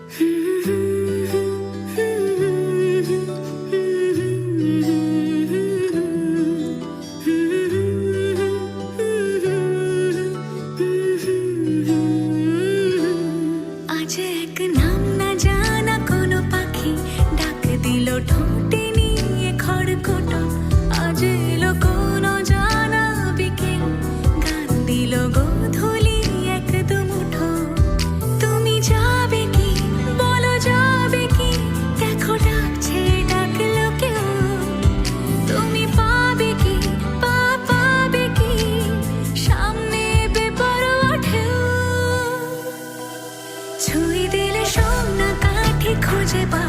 আজ এক নাম না জানা কোনো পাখি ডাক দিল ঠোঁটে নিয়ে খড়কুটো। আজ এলো কোনো জানা বিকেল, গান দিল গোধূলি এক দুমুঠো। তুমি যাবে কি বলো, যাবে কি? দেখো ডাকছে ডাকলো কেউ। তুমি পাবে কি পাবে কি সামনে বেপরোয়া ঢেউ। ছুঁই দিলে সোনা কাঠি খুঁজে পা